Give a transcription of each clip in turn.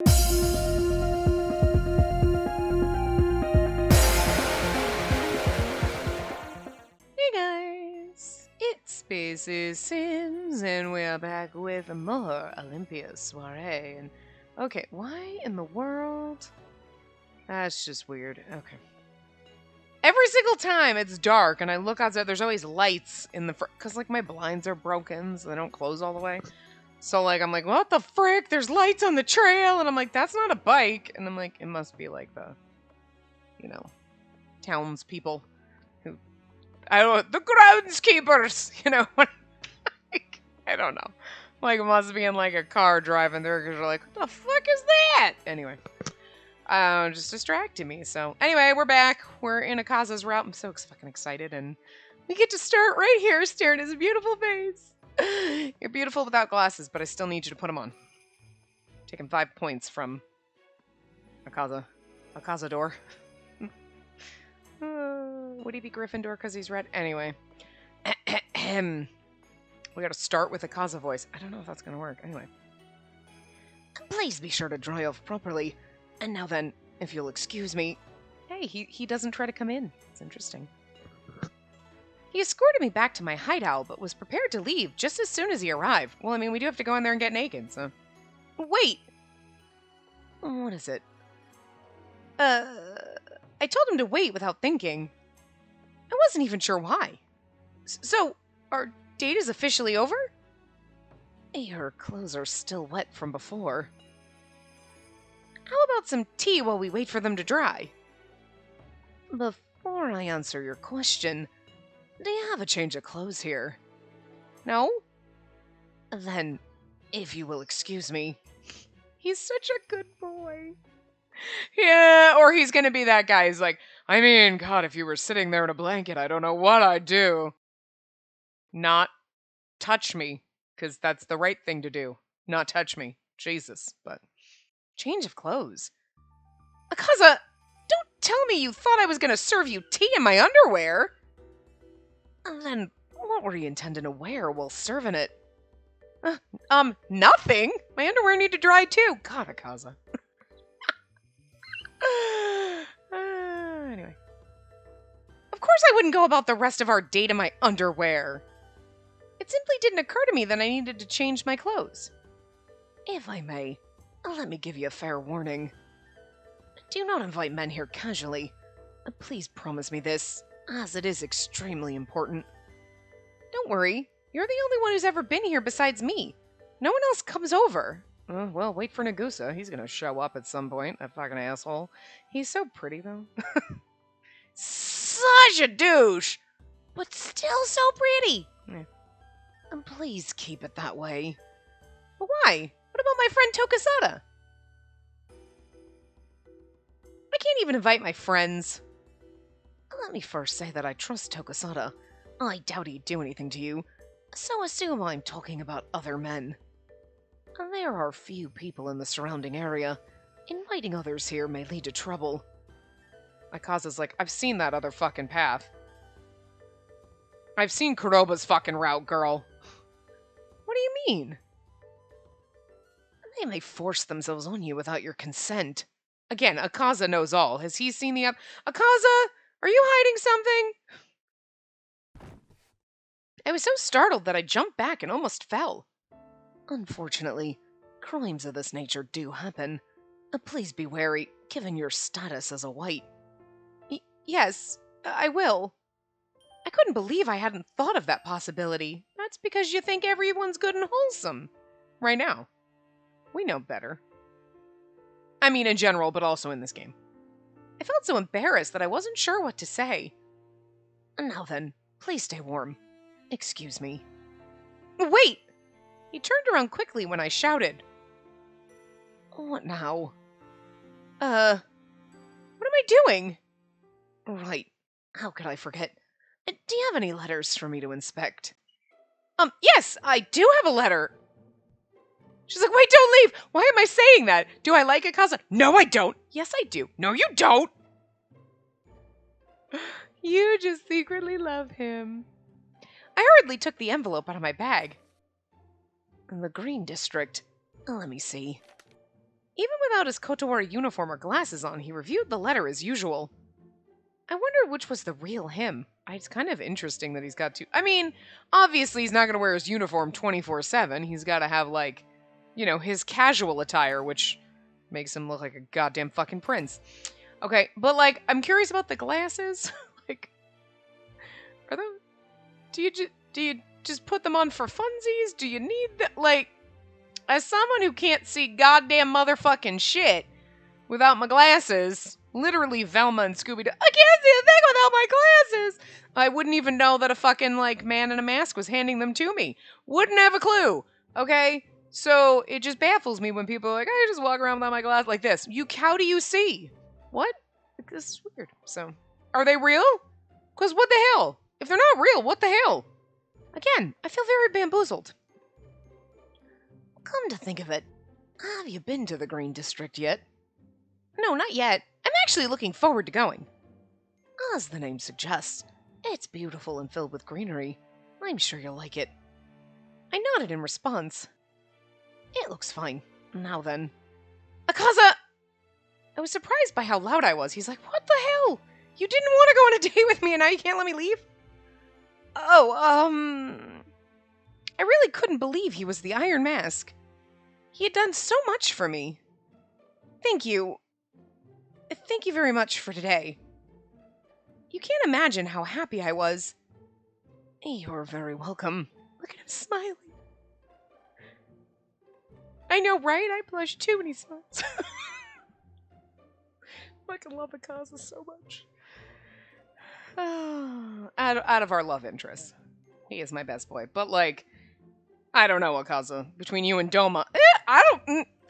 Hey guys, it's Spacey Sims, and we're back with more Olympia Soiree. And okay, why in the world? That's just weird. Okay. Every single time it's dark and I look outside, there's always lights in the front, because like my blinds are broken, so they don't close all the way. So like I'm like, what the frick? There's lights on the trail, and I'm like, that's not a bike, and I'm like, it must be like the, you know, townspeople. I don't, the groundskeepers, you know, like, I don't know. Like, it must be in, like, a car driving through, because you're like, what the fuck is that? Anyway, just distracting me, so. Anyway, we're back. We're in Akaza's route. I'm so fucking excited, and we get to start right here, staring at his beautiful face. You're beautiful without glasses, but I still need you to put them on. Taking 5 points from Akaza. Akazador. Would he be Gryffindor because he's red? Anyway. We gotta start with a Akaza voice. I don't know if that's gonna work. Anyway. Please be sure to dry off properly. And now then, if you'll excuse me. Hey, he doesn't try to come in. It's interesting. He escorted me back to my hideout, but was prepared to leave just as soon as he arrived. Well, I mean, we do have to go in there and get naked, so. Wait! What is it? I told him to wait without thinking. I wasn't even sure why. So, our date is officially over? Your clothes are still wet from before. How about some tea while we wait for them to dry? Before I answer your question, do you have a change of clothes here? No? Then, if you will excuse me. He's such a good boy. Yeah, or he's gonna be that guy who's like, I mean, God, if you were sitting there in a blanket, I don't know what I'd do. Not touch me, because that's the right thing to do. Not touch me. Jesus, but... Change of clothes. Akaza, don't tell me you thought I was gonna serve you tea in my underwear! Then, what were you intending to wear while serving it? Nothing! My underwear need to dry too! God, Akaza. Anyway. Of course I wouldn't go about the rest of our date in my underwear. It simply didn't occur to me that I needed to change my clothes. If I may, let me give you a fair warning. Do not invite men here casually. Please promise me this, as it is extremely important. Don't worry, you're the only one who's ever been here besides me. No one else comes over. Well, wait for Nagusa. He's gonna show up at some point, that fucking asshole. He's so pretty, though. Such a douche! But still so pretty! Yeah. And please keep it that way. But why? What about my friend Tokasada? I can't even invite my friends. Let me first say that I trust Tokasada. I doubt he'd do anything to you, so assume I'm talking about other men. There are few people in the surrounding area. Inviting others here may lead to trouble. Akaza's like, I've seen that other fucking path. I've seen Kuroba's fucking route, girl. What do you mean? They may force themselves on you without your consent. Again, Akaza knows all. Has he seen the Akaza, are you hiding something? I was so startled that I jumped back and almost fell. Unfortunately, crimes of this nature do happen. Please be wary, given your status as a white. Yes, I will. I couldn't believe I hadn't thought of that possibility. That's because you think everyone's good and wholesome. Right now. We know better. I mean in general, but also in this game. I felt so embarrassed that I wasn't sure what to say. Now then, please stay warm. Excuse me. Wait! He turned around quickly when I shouted. What now? What am I doing? Right. How could I forget? Do you have any letters for me to inspect? Yes, I do have a letter. She's like, wait, don't leave. Why am I saying that? Do I like Akaza? No, I don't. Yes, I do. No, you don't. You just secretly love him. I hurriedly took the envelope out of my bag. The Green District. Let me see. Even without his Kotowari uniform or glasses on, he reviewed the letter as usual. I wonder which was the real him. It's kind of interesting that he's got two. I mean, obviously he's not going to wear his uniform 24/7. He's got to have, like, his casual attire, which makes him look like a goddamn fucking prince. Okay, but, like, I'm curious about the glasses. Like, are those... Do you just put them on for funsies? Do you need that? Like, as someone who can't see goddamn motherfucking shit without my glasses, literally Velma and Scooby-Doo, I can't see a thing without my glasses! I wouldn't even know that a fucking, like, man in a mask was handing them to me. Wouldn't have a clue, okay? So, it just baffles me when people are like, I just walk around without my glasses like this. How do you see? What? Like, this is weird. So, are they real? Because what the hell? If they're not real, what the hell? Again, I feel very bamboozled. Come to think of it, have you been to the Green District yet? No, not yet. I'm actually looking forward to going. As the name suggests, it's beautiful and filled with greenery. I'm sure you'll like it. I nodded in response. It looks fine. Now then. Akaza! I was surprised by how loud I was. He's like, what the hell? You didn't want to go on a date with me and now you can't let me leave? Oh, I really couldn't believe he was the Iron Mask. He had done so much for me. Thank you. Thank you very much for today. You can't imagine how happy I was. You're very welcome. Look at him smiling. I know, right? I blush too when he smiles. Fucking love Akaza so much. Out of our love interests, he is my best boy. But, like, I don't know, Akaza. Between you and Doma.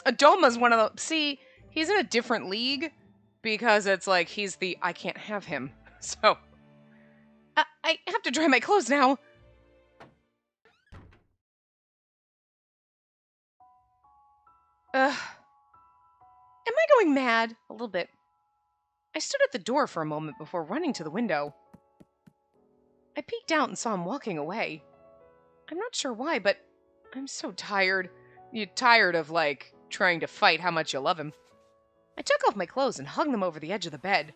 Doma's one of the... See, he's in a different league because it's like he's the I can't have him. So, I have to dry my clothes now. Am I going mad? A little bit. I stood at the door for a moment before running to the window. I peeked out and saw him walking away. I'm not sure why, but I'm so tired. You're tired of, like, trying to fight how much you love him. I took off my clothes and hung them over the edge of the bed.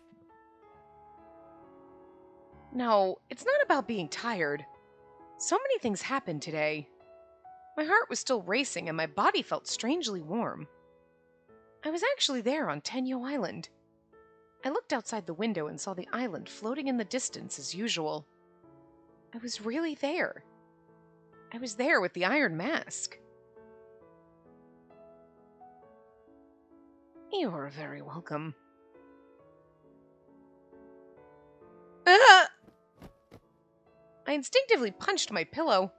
No, it's not about being tired. So many things happened today. My heart was still racing and my body felt strangely warm. I was actually there on Tenyo Island. I looked outside the window and saw the island floating in the distance as usual. I was really there. I was there with the Iron Mask. You're very welcome. I instinctively punched my pillow.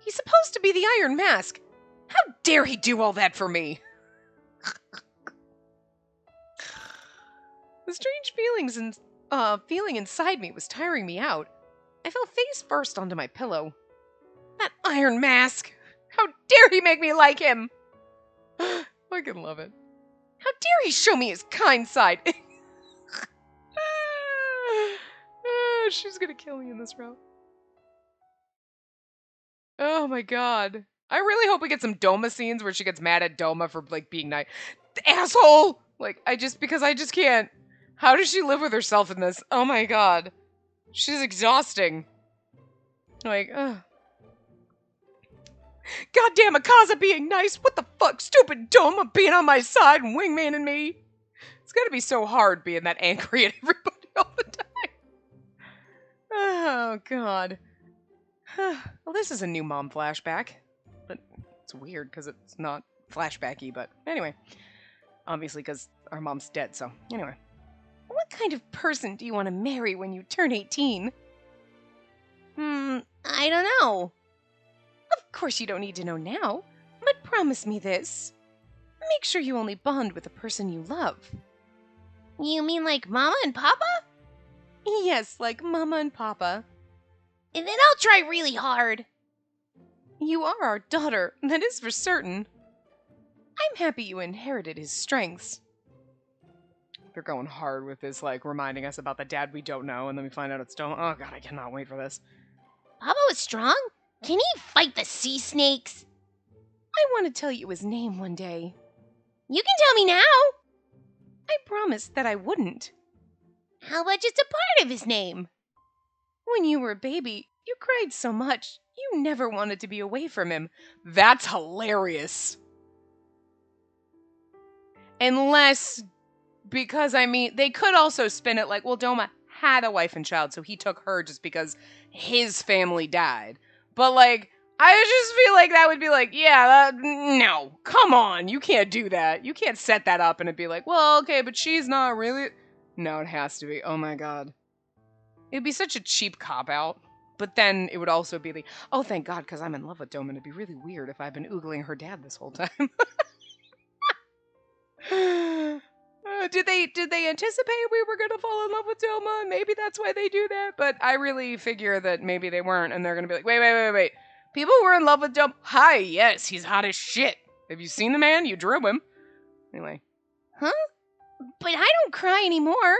He's supposed to be the Iron Mask. How dare he do all that for me? The strange feeling inside me was tiring me out. I fell face first onto my pillow. That Iron Mask! How dare he make me like him! I can love it. How dare he show me his kind side! She's gonna kill me in this route. Oh my god. I really hope we get some Doma scenes where she gets mad at Doma for, like, being nice. Asshole! Like, because I just can't. How does she live with herself in this? Oh my god. She's exhausting. Like, ugh. Goddamn Akaza being nice! What the fuck? Stupid Doma being on my side and wingmaning me! It's gotta be so hard being that angry at everybody all the time. Oh, god. Well, this is a new mom flashback. But it's weird because it's not flashbacky, but anyway. Obviously because our mom's dead, so anyway. What kind of person do you want to marry when you turn 18? I don't know. Of course you don't need to know now, but promise me this. Make sure you only bond with the person you love. You mean like Mama and Papa? Yes, like Mama and Papa. And then I'll try really hard. You are our daughter, that is for certain. I'm happy you inherited his strengths. They're going hard with this, like, reminding us about the dad we don't know, and then we find out it's Doma. Oh god, I cannot wait for this. Papa was strong? Can he fight the sea snakes? I want to tell you his name one day. You can tell me now. I promised that I wouldn't. How about just a part of his name? When you were a baby, you cried so much, you never wanted to be away from him. That's hilarious. Unless, because I mean, they could also spin it like, well, Doma had a wife and child, so he took her just because his family died. But like, I just feel like that would be like, yeah, no, come on, you can't do that. You can't set that up and it'd be like, well, okay, but she's not really. No, it has to be. Oh my god. It'd be such a cheap cop-out. But then it would also be like, oh, thank God, because I'm in love with Doma. It'd be really weird if I've been oogling her dad this whole time. Did they anticipate we were gonna fall in love with Doma? Maybe that's why they do that. But I really figure that maybe they weren't, and they're gonna be like, wait. People were in love with Doma. Hi, yes, he's hot as shit. Have you seen the man? You drew him. Anyway. Huh? But I don't cry anymore.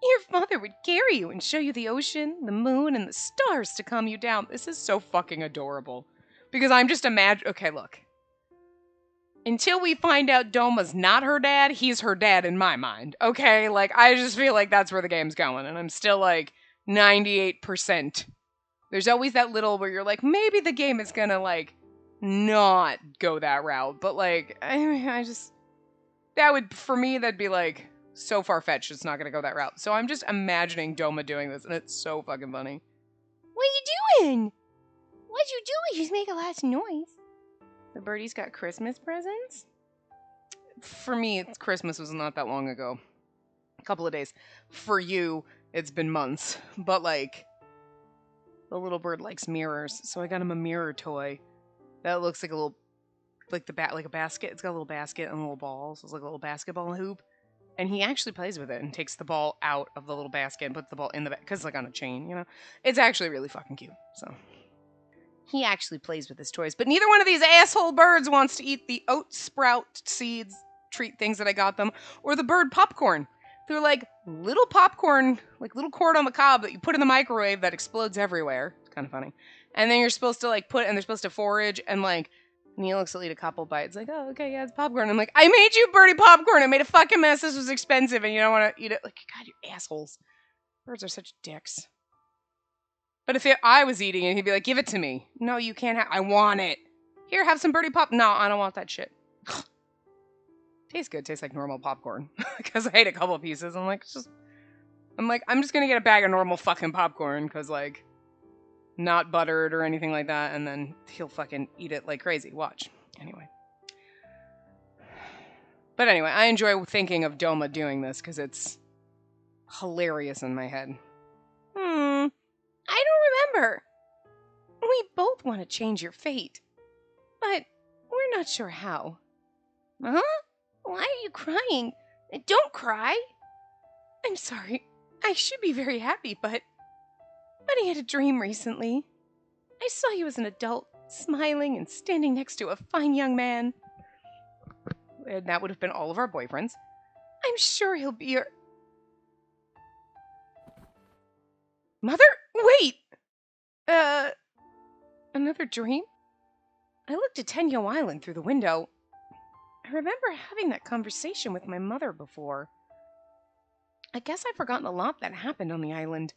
Your father would carry you and show you the ocean, the moon, and the stars to calm you down. This is so fucking adorable. Because I'm just imagining... Okay, look. Until we find out Doma's not her dad, he's her dad in my mind. Okay? Like, I just feel like that's where the game's going. And I'm still like 98%. There's always that little where you're like, maybe the game is gonna like not go that route. But like, I just... That would, for me, that'd be like... so far-fetched, it's not gonna go that route. So I'm just imagining Doma doing this, and it's so fucking funny. What are you doing? What you doing? You make a lot of noise. The birdies got Christmas presents? For me, Christmas was not that long ago. A couple of days. For you, it's been months. But like, the little bird likes mirrors, so I got him a mirror toy. That looks like a little, like like a basket. It's got a little basket and a little ball, so it's like a little basketball hoop. And he actually plays with it and takes the ball out of the little basket and puts the ball in the because it's like on a chain, you know? It's actually really fucking cute, so. He actually plays with his toys, but neither one of these asshole birds wants to eat the oat sprout seeds treat things that I got them, or the bird popcorn. They're like little popcorn, like little corn on the cob that you put in the microwave that explodes everywhere. It's kind of funny. And then you're supposed to like and they're supposed to forage and like, Neelix will eat a couple bites, like, oh, okay, yeah, it's popcorn. I'm like, I made you birdie popcorn. I made a fucking mess. This was expensive, and you don't want to eat it. Like, God, you assholes. Birds are such dicks. But if I was eating it, he'd be like, give it to me. No, you can't have. I want it. Here, have some birdie pop. No, I don't want that shit. Tastes good. Tastes like normal popcorn. Because I ate a couple pieces. I'm like, I'm just gonna get a bag of normal fucking popcorn, because like, not buttered or anything like that, and then he'll fucking eat it like crazy. Watch. Anyway. But anyway, I enjoy thinking of Doma doing this because it's hilarious in my head. I don't remember. We both want to change your fate, but we're not sure how. Huh? Why are you crying? Don't cry. I'm sorry. I should be very happy, but I had a dream recently. I saw you as an adult, smiling and standing next to a fine young man. And that would have been all of our boyfriends. I'm sure he'll be your... Mother? Wait! Another dream? I looked at Tenyo Island through the window. I remember having that conversation with my mother before. I guess I've forgotten a lot that happened on the island.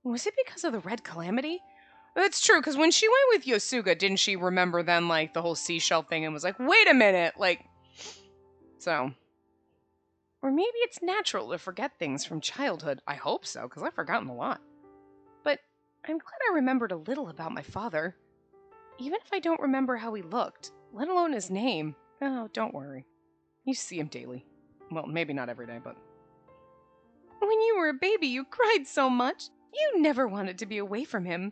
Was it because of the Red Calamity? That's true, because when she went with Yosuga, didn't she remember then, like, the whole seashell thing and was like, wait a minute, like... So... Or maybe it's natural to forget things from childhood. I hope so, because I've forgotten a lot. But I'm glad I remembered a little about my father. Even if I don't remember how he looked, let alone his name. Oh, don't worry. You see him daily. Well, maybe not every day, but... When you were a baby, you cried so much. You never wanted to be away from him.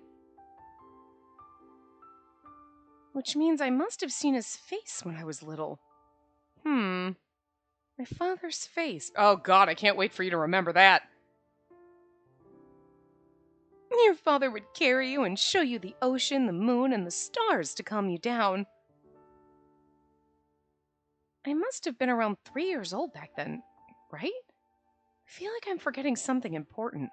Which means I must have seen his face when I was little. My father's face. Oh God, I can't wait for you to remember that. Your father would carry you and show you the ocean, the moon, and the stars to calm you down. I must have been around 3 years old back then, right? I feel like I'm forgetting something important.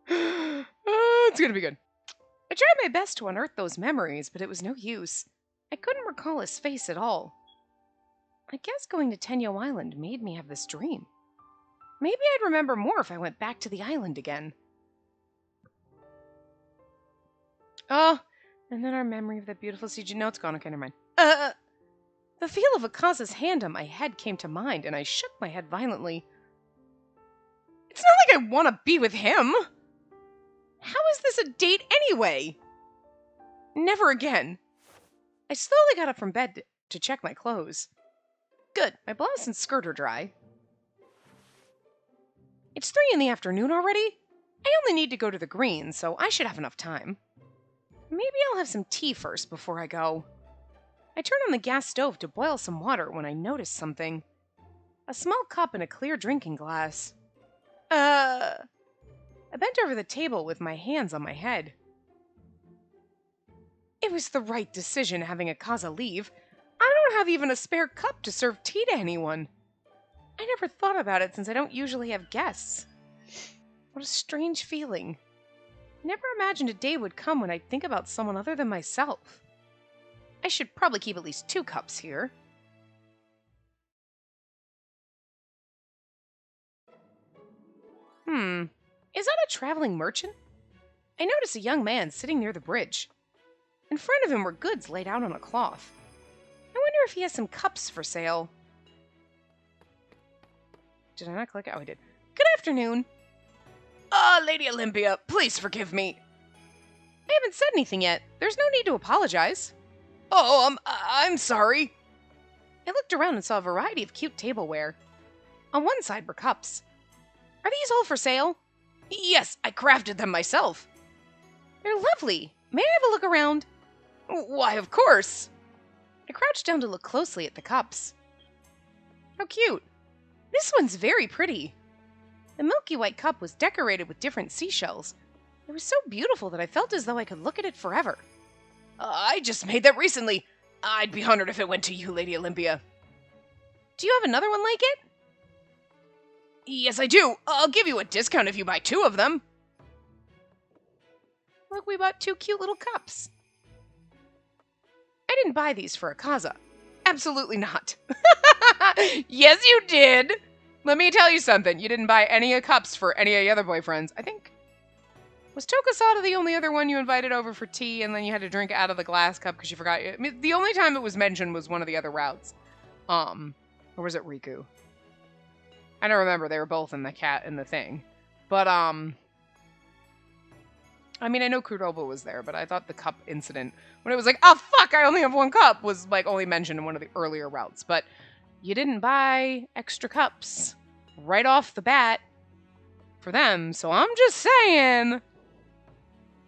It's gonna be good. I tried my best to unearth those memories, but it was no use. I couldn't recall his face at all. I guess going to Tenyo Island made me have this dream. Maybe I'd remember more if I went back to the island again. Oh, and then our memory of that beautiful CG. No, it's gone. Okay, never mind. The feel of Akaza's hand on my head came to mind, and I shook my head violently. It's not like I want to be with him. How is this a date anyway? Never again. I slowly got up from bed to check my clothes. Good, my blouse and skirt are dry. It's 3 in the afternoon already? I only need to go to the green, so I should have enough time. Maybe I'll have some tea first before I go. I turned on the gas stove to boil some water when I noticed something. A small cup and a clear drinking glass. I bent over the table with my hands on my head. It was the right decision having Akaza leave. I don't have even a spare cup to serve tea to anyone. I never thought about it since I don't usually have guests. What a strange feeling. Never imagined a day would come when I'd think about someone other than myself. I should probably keep at least 2 cups here. Is that a traveling merchant? I noticed a young man sitting near the bridge. In front of him were goods laid out on a cloth. I wonder if he has some cups for sale. Did I not click it? Oh, I did. Good afternoon. Lady Olympia, please forgive me. I haven't said anything yet. There's no need to apologize. Oh, I'm sorry. I looked around and saw a variety of cute tableware. On one side were cups. Are these all for sale? Yes, I crafted them myself. They're lovely. May I have a look around? Why, of course. I crouched down to look closely at the cups. How cute. This one's very pretty. The milky white cup was decorated with different seashells. It was so beautiful that I felt as though I could look at it forever. I just made that recently. I'd be honored if it went to you, Lady Olympia. Do you have another one like it? Yes, I do. I'll give you a discount if you buy 2 of them. Look, we bought 2 cute little cups. I didn't buy these for Akaza. Absolutely not. Yes, you did. Let me tell you something. You didn't buy any cups for any of your other boyfriends. I think... Was Tokasada the only other one you invited over for tea and then you had to drink out of the glass cup because you forgot? I mean, the only time it was mentioned was one of the other routes. Or was it Riku? I don't remember. They were both in the thing. But, I mean, I know Kuroba was there, but I thought the cup incident, when it was like, oh, fuck, I only have 1 cup, was, like, only mentioned in one of the earlier routes. But you didn't buy extra cups right off the bat for them, so I'm just saying.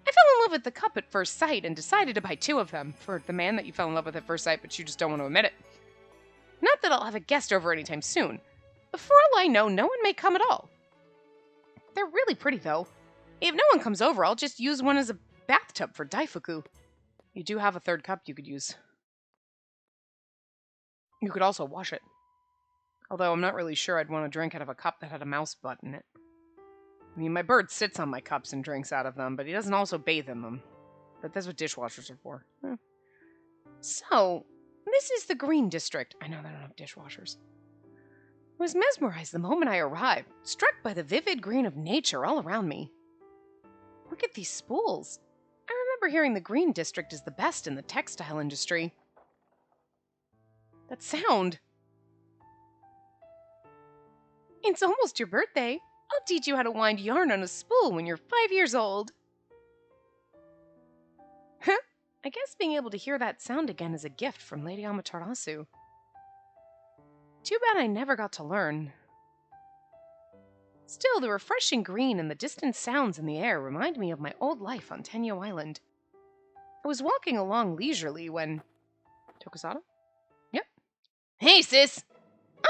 I fell in love with the cup at first sight and decided to buy 2 of them for the man that you fell in love with at first sight, but you just don't want to admit it. Not that I'll have a guest over anytime soon. But for all I know, no one may come at all. They're really pretty, though. If no one comes over, I'll just use one as a bathtub for Daifuku. You do have a 3rd cup you could use. You could also wash it. Although I'm not really sure I'd want to drink out of a cup that had a mouse butt in it. I mean, my bird sits on my cups and drinks out of them, but he doesn't also bathe in them. But that's what dishwashers are for. So, this is the Green District. I know they don't have dishwashers. I was mesmerized the moment I arrived, struck by the vivid green of nature all around me. Look at these spools. I remember hearing the Green District is the best in the textile industry. That sound. It's almost your birthday. I'll teach you how to wind yarn on a spool when you're 5 years old. I guess being able to hear that sound again is a gift from Lady Amaterasu. Too bad I never got to learn. Still, the refreshing green and the distant sounds in the air remind me of my old life on Tenyo Island. I was walking along leisurely when... Tokasada? Yep. Hey, sis!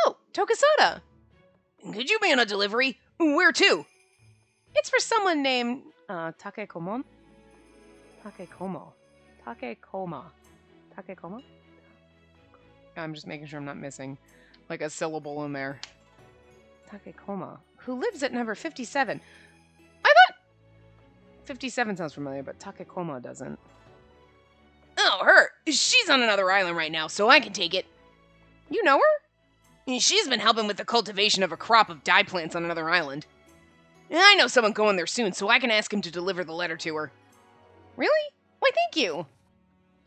Oh, Tokasada! Could you be on a delivery? Where to? It's for someone named... Takekomon? Takekomo. Takekoma. Takekoma? I'm just making sure I'm not missing, like, a syllable in there. Takekoma. Who lives at number 57. I thought... 57 sounds familiar, but Takekoma doesn't. Oh, her! She's on another island right now, so I can take it. You know her? She's been helping with the cultivation of a crop of dye plants on another island. I know someone going there soon, so I can ask him to deliver the letter to her. Really? Why, thank you.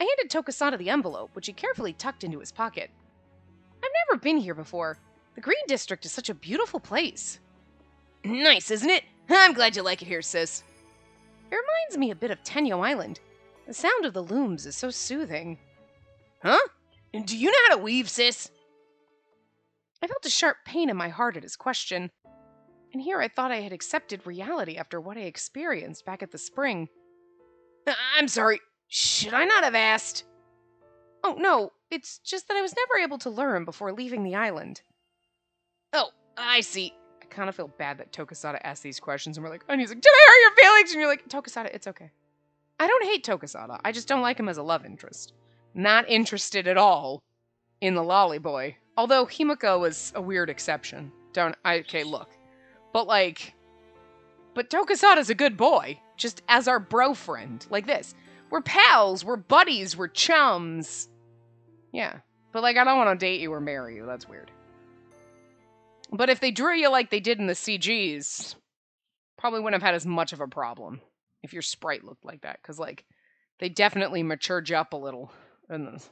I handed Tokasada the envelope, which he carefully tucked into his pocket. I've never been here before. The Green District is such a beautiful place. Nice, isn't it? I'm glad you like it here, sis. It reminds me a bit of Tenyo Island. The sound of the looms is so soothing. Huh? Do you know how to weave, sis? I felt a sharp pain in my heart at his question. And here I thought I had accepted reality after what I experienced back at the spring. I'm sorry. Should I not have asked? Oh, no. It's just that I was never able to learn before leaving the island. Oh, I see. I kind of feel bad that Tokasada asked these questions and we're like, and he's like, did I hurt your feelings? And you're like, Tokasada, it's okay. I don't hate Tokasada. I just don't like him as a love interest. Not interested at all in the lolly boy. Although Himiko was a weird exception. Okay, look. But Tokasada's a good boy. Just as our bro friend. Like this. We're pals. We're buddies. We're chums. Yeah. But I don't want to date you or marry you. That's weird. But if they drew you like they did in the CGs, probably wouldn't have had as much of a problem if your sprite looked like that. Because, they definitely matured you up a little in the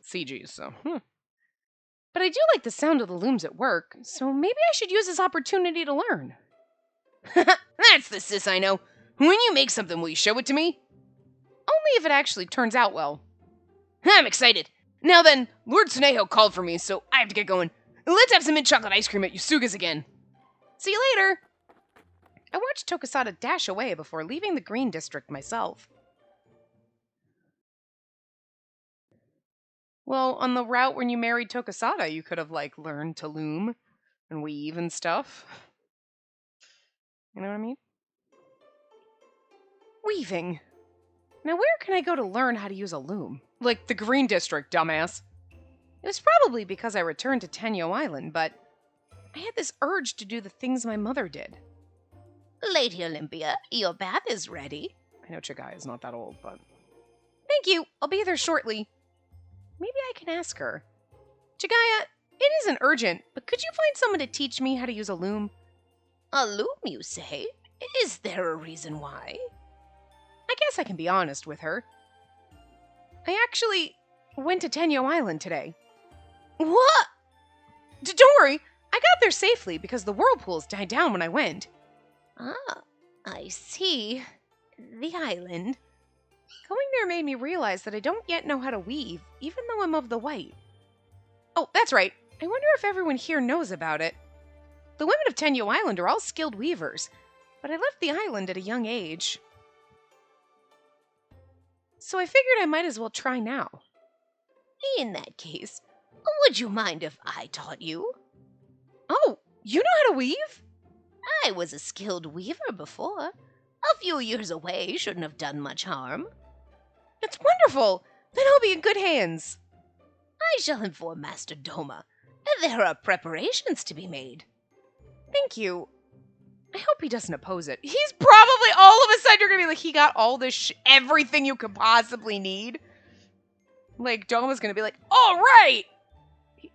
CGs, so. But I do like the sound of the looms at work, so maybe I should use this opportunity to learn. That's the sis I know. When you make something, will you show it to me? Only if it actually turns out well. I'm excited. Now then, Lord Tsuneho called for me, so I have to get going. Let's have some mint chocolate ice cream at Yusuga's again. See you later. I watched Tokasada dash away before leaving the Green District myself. Well, on the route when you married Tokasada, you could have, learned to loom and weave and stuff. You know what I mean? Weaving. Now, where can I go to learn how to use a loom? The Green District, dumbass. It was probably because I returned to Tenyo Island, but I had this urge to do the things my mother did. Lady Olympia, your bath is ready. I know Chigai is not that old, but... Thank you. I'll be there shortly. Maybe I can ask her. Chigaya, it isn't urgent, but could you find someone to teach me how to use a loom? A loom, you say? Is there a reason why? I guess I can be honest with her. I actually went to Tenyo Island today. What? Don't worry, I got there safely because the whirlpools died down when I went. Ah, I see. The island. Going there made me realize that I don't yet know how to weave, even though I'm of the white. Oh, that's right. I wonder if everyone here knows about it. The women of Tenyo Island are all skilled weavers, but I left the island at a young age. So I figured I might as well try now. In that case, would you mind if I taught you? Oh, you know how to weave? I was a skilled weaver before. A few years away shouldn't have done much harm. That's wonderful! Then I'll be in good hands. I shall inform Master Doma. There are preparations to be made. Thank you. I hope he doesn't oppose it. He's probably, all of a sudden, you're gonna be like, he got all this everything you could possibly need. Doma's gonna be like, all right!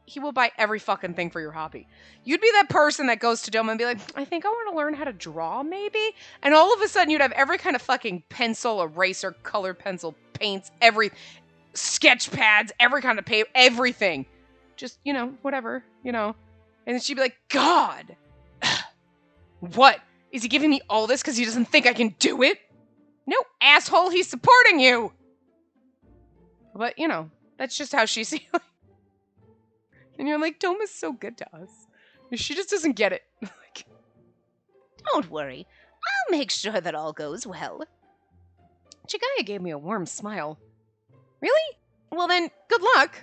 He will buy every fucking thing for your hobby. You'd be that person that goes to Doma and be like, I think I want to learn how to draw, maybe? And all of a sudden, you'd have every kind of fucking pencil, eraser, colored pencil, paints, sketch pads, every kind of paper, everything. Just, whatever, And then she'd be like, God! What? Is he giving me all this because he doesn't think I can do it? No, asshole, he's supporting you! But, that's just how she sees it. And you're like, Doma's so good to us. She just doesn't get it. Don't worry. I'll make sure that all goes well. Chigaya gave me a warm smile. Really? Well then, good luck.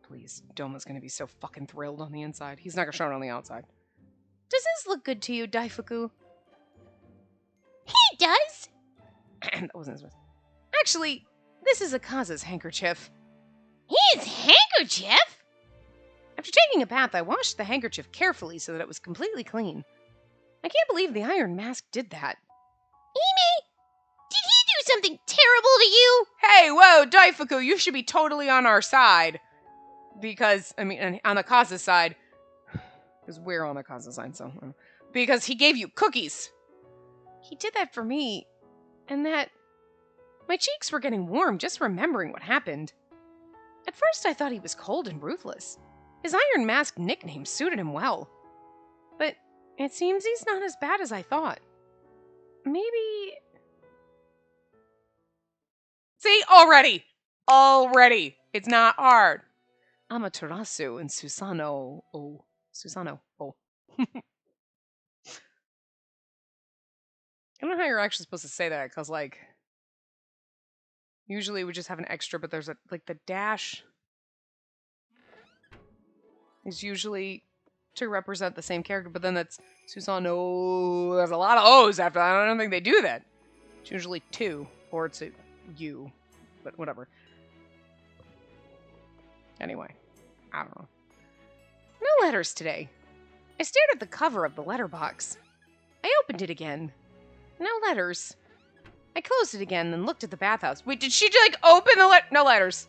Please, Doma's gonna be so fucking thrilled on the inside. He's not gonna show it on the outside. Does this look good to you, Daifuku? He does! That wasn't his voice. Actually, this is Akaza's handkerchief. His handkerchief? After taking a bath, I washed the handkerchief carefully so that it was completely clean. I can't believe the Iron Mask did that. Ime, did he do something terrible to you? Hey, whoa, Daifuku, you should be totally on our side. Because, I mean, on Akaza's side. Because we're on Akaza's side, so. Because he gave you cookies. He did that for me. And that. My cheeks were getting warm just remembering what happened. At first, I thought he was cold and ruthless. His Iron Mask nickname suited him well. But it seems he's not as bad as I thought. Maybe. See, already. It's not hard. Amaterasu and Susanoo. Oh. Susanoo. Oh. I don't know how you're actually supposed to say that, because, like, usually we just have an extra, but there's a, like, the dash is usually to represent the same character, but then that's Susanoo. There's a lot of O's after that. I don't think they do that. It's usually 2, or it's a U, but whatever. Anyway, I don't know. No letters today. I stared at the cover of the letterbox. I opened it again. No letters. I closed it again, then looked at the bathhouse. Wait, did she, like, open the no letters?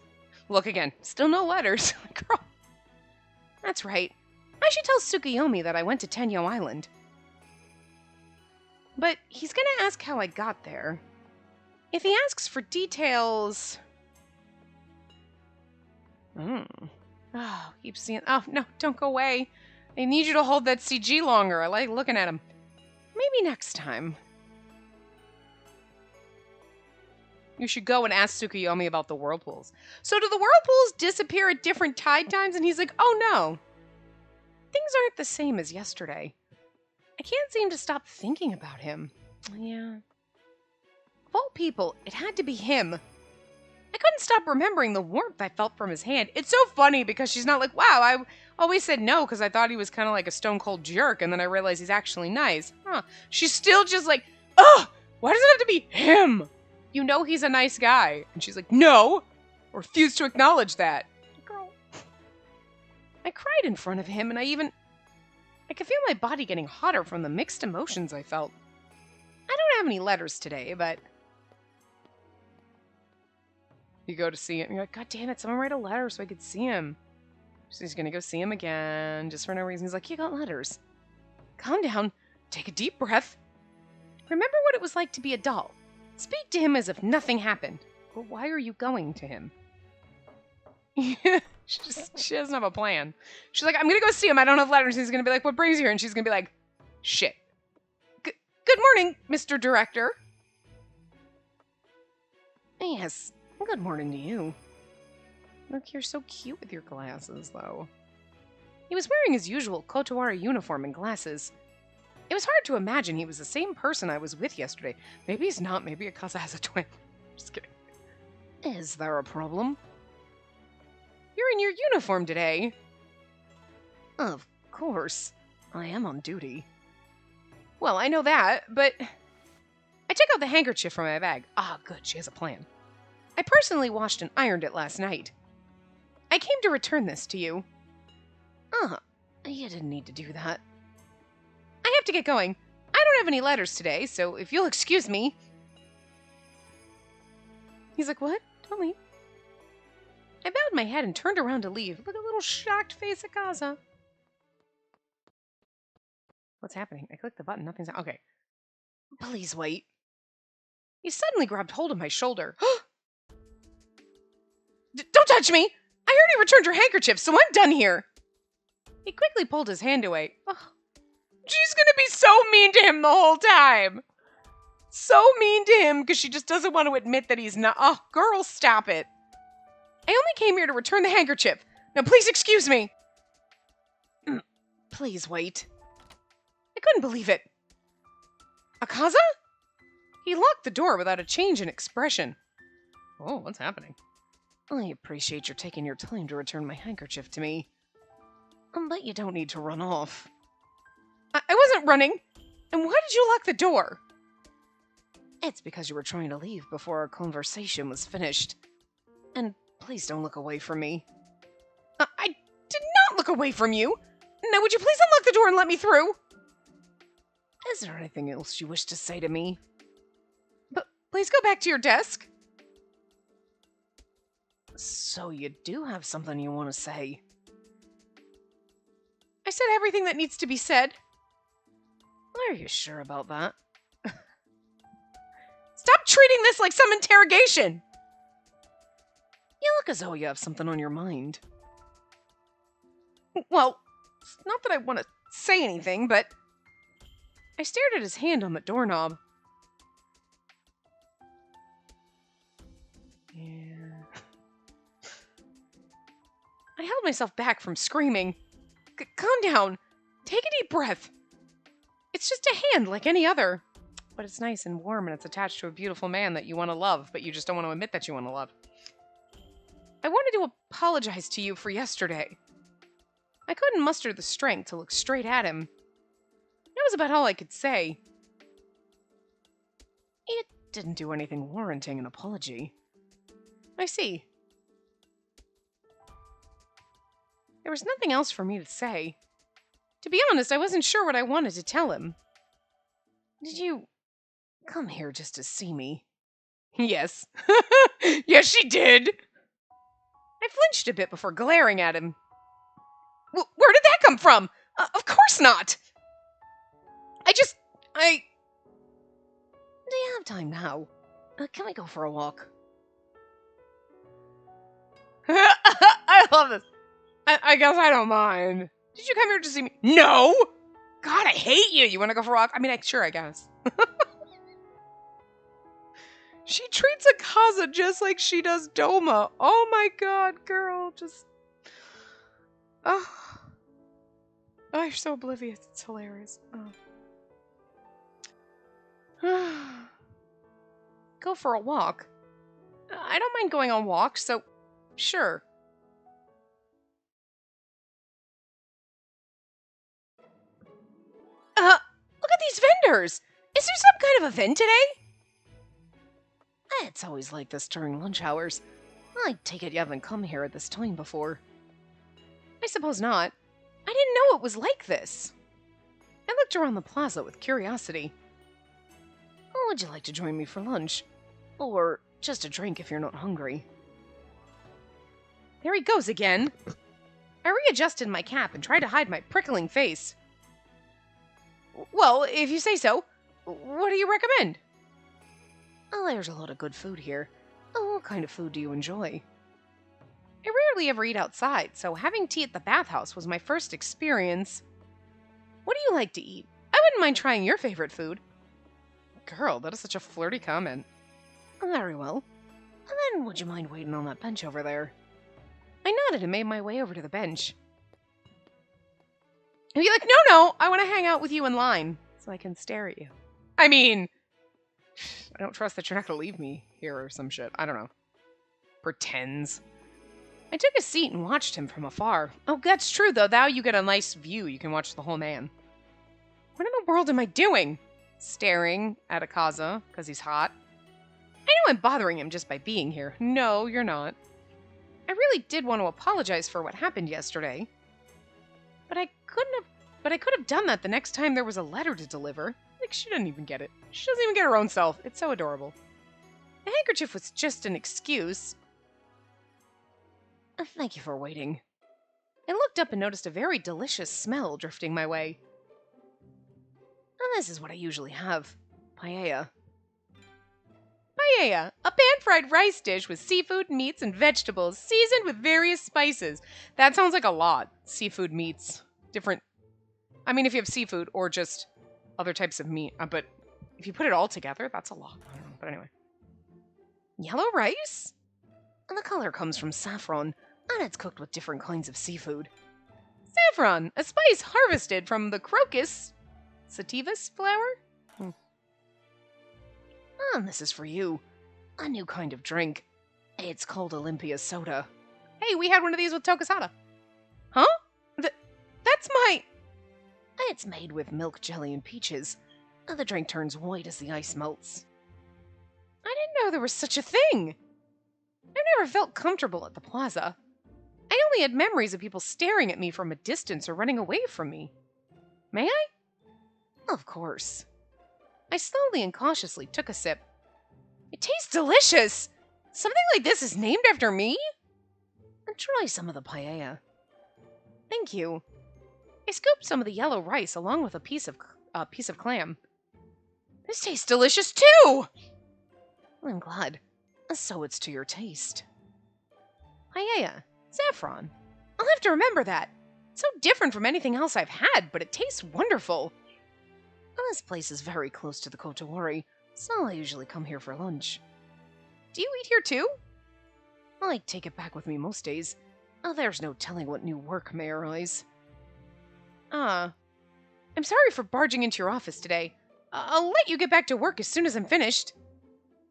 Look again. Still no letters. Girl. That's right. I should tell Tsukuyomi that I went to Tenyo Island. But he's gonna ask how I got there. If he asks for details... Oh, keep seeing... Oh, no, don't go away. I need you to hold that CG longer. I like looking at him. Maybe next time. You should go and ask Tsukuyomi about the whirlpools. So do the whirlpools disappear at different tide times? And he's like, oh no. Things aren't the same as yesterday. I can't seem to stop thinking about him. Yeah. Of all people, it had to be him. I couldn't stop remembering the warmth I felt from his hand. It's so funny because she's not like, wow, I always said no because I thought he was kind of like a stone cold jerk, and then I realized he's actually nice. Huh. She's still just like, ugh, why does it have to be him? You know he's a nice guy. And she's like, no, or refuse to acknowledge that. Girl. I cried in front of him, and I could feel my body getting hotter from the mixed emotions I felt. I don't have any letters today, but... You go to see him. You're like, God damn it, someone write a letter so I could see him. So he's going to go see him again, just for no reason. He's like, you got letters. Calm down. Take a deep breath. Remember what it was like to be a doll. Speak to him as if nothing happened. But why are you going to him? She doesn't have a plan. She's like, I'm going to go see him. I don't have letters. He's going to be like, what brings you here? And she's going to be like, shit. Good morning, Mr. Director. Yes. Good morning to you. Look, you're so cute with your glasses, though. He was wearing his usual Kotowari uniform and glasses. It was hard to imagine he was the same person I was with yesterday. Maybe he's not. Maybe Akaza has a twin. Just kidding. Is there a problem? You're in your uniform today. Of course. I am on duty. Well, I know that, but... I took out the handkerchief from my bag. Ah, good. She has a plan. I personally washed and ironed it last night. I came to return this to you. You didn't need to do that. I have to get going. I don't have any letters today, so if you'll excuse me... He's like, what? Don't leave. I bowed my head and turned around to leave. Look at a little shocked face Akaza. What's happening? I clicked the button. Nothing's... Okay. Please wait. He suddenly grabbed hold of my shoulder. Don't touch me! I already returned your handkerchief, so I'm done here. He quickly pulled his hand away. Ugh. She's gonna be so mean to him the whole time. So mean to him because she just doesn't want to admit that he's not. Oh, girl, stop it. I only came here to return the handkerchief. Now, please excuse me. Please wait. I couldn't believe it. Akaza? He locked the door without a change in expression. Oh, what's happening? I appreciate your taking your time to return my handkerchief to me. But you don't need to run off. I wasn't running. And why did you lock the door? It's because you were trying to leave before our conversation was finished. And please don't look away from me. I did not look away from you. Now would you please unlock the door and let me through? Is there anything else you wish to say to me? But Please go back to your desk. So you do have something you want to say. I said everything that needs to be said. Are you sure about that? Stop treating this like some interrogation! You look as though you have something on your mind. Well, it's not that I want to say anything, but I stared at his hand on the doorknob. Yeah. I held myself back from screaming. Calm down. Take a deep breath. It's just a hand like any other. But it's nice and warm and it's attached to a beautiful man that you want to love, but you just don't want to admit that you want to love. I wanted to apologize to you for yesterday. I couldn't muster the strength to look straight at him. That was about all I could say. It didn't do anything warranting an apology. I see. There was nothing else for me to say. To be honest, I wasn't sure what I wanted to tell him. Did you come here just to see me? Yes. Yes, she did. I flinched a bit before glaring at him. Where did that come from? Of course not. Do you have time now? Can we go for a walk? I love this. I guess I don't mind. Did you come here to see me? No! God, I hate you. You want to go for a walk? I mean, sure, I guess. She treats Akaza just like she does Doma. Oh my god, girl. Just... Oh. Oh, you're so oblivious. It's hilarious. Oh. Go for a walk? I don't mind going on walks, so sure. Look at these vendors! Is there some kind of event today? It's always like this during lunch hours. I take it you haven't come here at this time before. I suppose not. I didn't know it was like this. I looked around the plaza with curiosity. Would you like to join me for lunch? Or just a drink if you're not hungry? There he goes again. I readjusted my cap and tried to hide my prickling face. Well, if you say so, what do you recommend? Oh, there's a lot of good food here. Oh, what kind of food do you enjoy? I rarely ever eat outside, so having tea at the bathhouse was my first experience. What do you like to eat? I wouldn't mind trying your favorite food. Girl, that is such a flirty comment. Very well. And then would you mind waiting on that bench over there? I nodded and made my way over to the bench. And you're like, no, I want to hang out with you in line so I can stare at you. I mean, I don't trust that you're not going to leave me here or some shit. I don't know. Pretends. I took a seat and watched him from afar. Oh, that's true, though. Now you get a nice view. You can watch the whole man. What in the world am I doing? Staring at Akaza because he's hot. I know I'm bothering him just by being here. No, you're not. I really did want to apologize for what happened yesterday. But I could have done that the next time there was a letter to deliver. Like, she didn't even get it. She doesn't even get her own self. It's so adorable. The handkerchief was just an excuse. Thank you for waiting. I looked up and noticed a very delicious smell drifting my way. And this is what I usually have. Paella. Paella, a pan-fried rice dish with seafood, meats, and vegetables, seasoned with various spices. That sounds like a lot. Seafood, meats, different... I mean, if you have seafood or just other types of meat. But if you put it all together, that's a lot. I don't know. But anyway. Yellow rice? And the color comes from saffron, and it's cooked with different kinds of seafood. Saffron, a spice harvested from the crocus sativus flower? And this is for you. A new kind of drink. It's called Olympia soda. Hey, we had one of these with Tokasada. Huh? That's my... It's made with milk, jelly, and peaches. The drink turns white as the ice melts. I didn't know there was such a thing. I've never felt comfortable at the plaza. I only had memories of people staring at me from a distance or running away from me. May I? Of course. I slowly and cautiously took a sip. It tastes delicious! Something like this is named after me? And try some of the paella. Thank you. I scooped some of the yellow rice along with a piece of clam. This tastes delicious too! I'm glad. So it's to your taste. Paella. Saffron. I'll have to remember that. It's so different from anything else I've had, but it tastes wonderful. Well, this place is very close to the Soiree, so I usually come here for lunch. Do you eat here too? I take it back with me most days. There's no telling what new work may arise. I'm sorry for barging into your office today. I'll let you get back to work as soon as I'm finished.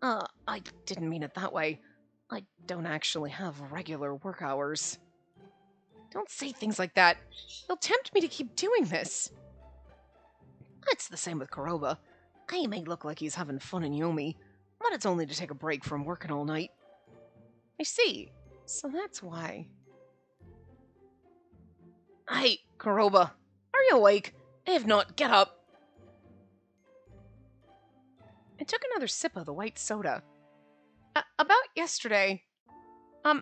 I didn't mean it that way. I don't actually have regular work hours. Don't say things like that. You'll tempt me to keep doing this. It's the same with Kuroba. He may look like he's having fun in Yomi, but it's only to take a break from working all night. I see. So that's why. Hey, Kuroba, are you awake? If not, get up. I took another sip of the white soda. About yesterday. I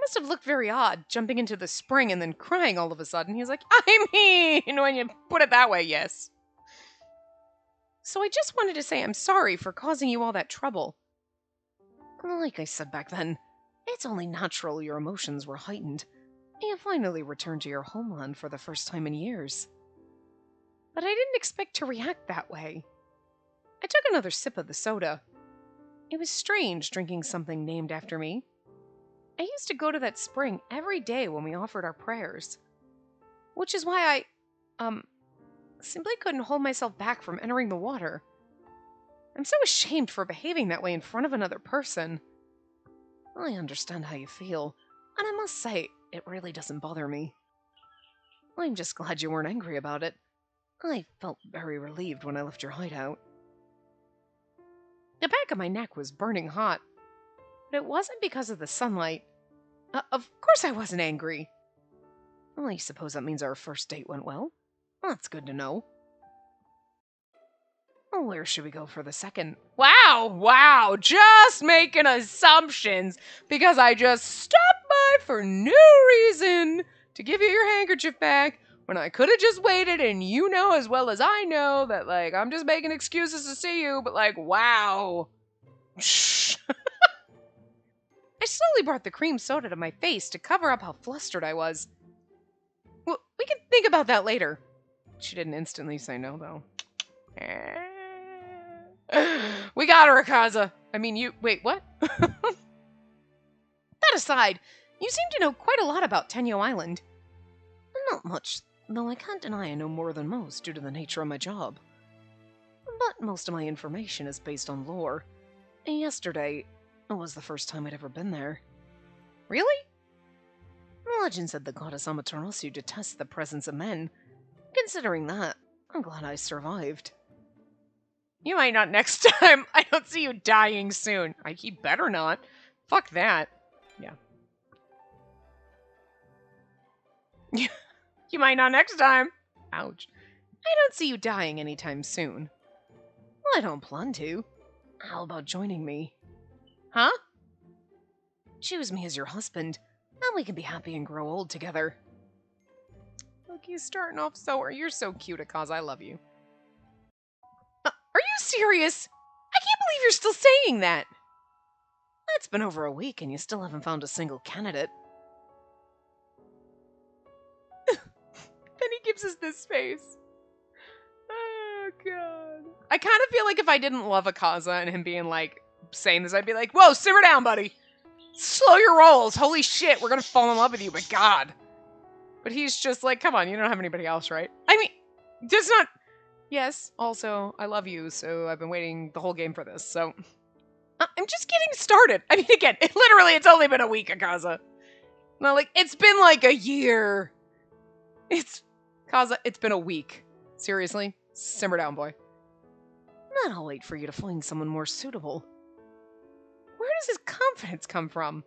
must have looked very odd, jumping into the spring and then crying all of a sudden. He's like, I mean, when you put it that way, yes. So I just wanted to say I'm sorry for causing you all that trouble. Like I said back then, it's only natural your emotions were heightened. You finally returned to your homeland for the first time in years. But I didn't expect to react that way. I took another sip of the soda. It was strange drinking something named after me. I used to go to that spring every day when we offered our prayers. Which is why I, simply couldn't hold myself back from entering the water. I'm so ashamed for behaving that way in front of another person. I understand how you feel, and I must say, it really doesn't bother me. I'm just glad you weren't angry about it. I felt very relieved when I left your hideout. The back of my neck was burning hot, but it wasn't because of the sunlight. Of course I wasn't angry. Well, I suppose that means our first date went well. That's good to know. Well, where should we go for the second? Wow, just making assumptions because I just stopped by for no reason to give you your handkerchief back when I could have just waited, and you know as well as I know that, like, I'm just making excuses to see you, but, like, wow. Shh. I slowly brought the cream soda to my face to cover up how flustered I was. Well, we can think about that later. She didn't instantly say no, though. We got her, Akaza. I mean, you... Wait, what? That aside, you seem to know quite a lot about Tenyo Island. Not much, though I can't deny I know more than most due to the nature of my job. But most of my information is based on lore. Yesterday was the first time I'd ever been there. Really? Legend said the goddess Amaterasu detests the presence of men. Considering that, I'm glad I survived. You might not next time. I don't see you dying soon. He better not. Fuck that. Yeah. You might not next time. Ouch. I don't see you dying anytime soon. Well, I don't plan to. How about joining me? Huh? Choose me as your husband, and we can be happy and grow old together. Look, you're starting off so... You're so cute, Akaza. I love you. Are you serious? I can't believe you're still saying that. It's been over a week, and you still haven't found a single candidate. Then he gives us this face. Oh, God. I kind of feel like if I didn't love Akaza and him being, like, saying this, I'd be like, whoa, simmer down, buddy. Slow your rolls. Holy shit, we're gonna fall in love with you, but God. But he's just like, come on, you don't have anybody else, right? I mean, that's not... Yes, also, I love you, so I've been waiting the whole game for this, so... I'm just getting started. I mean, again, it's only been a week, Akaza. No, like, it's been like a year. Kaza, it's been a week. Seriously? Simmer down, boy. Then I'll wait for you to find someone more suitable. Where does his confidence come from?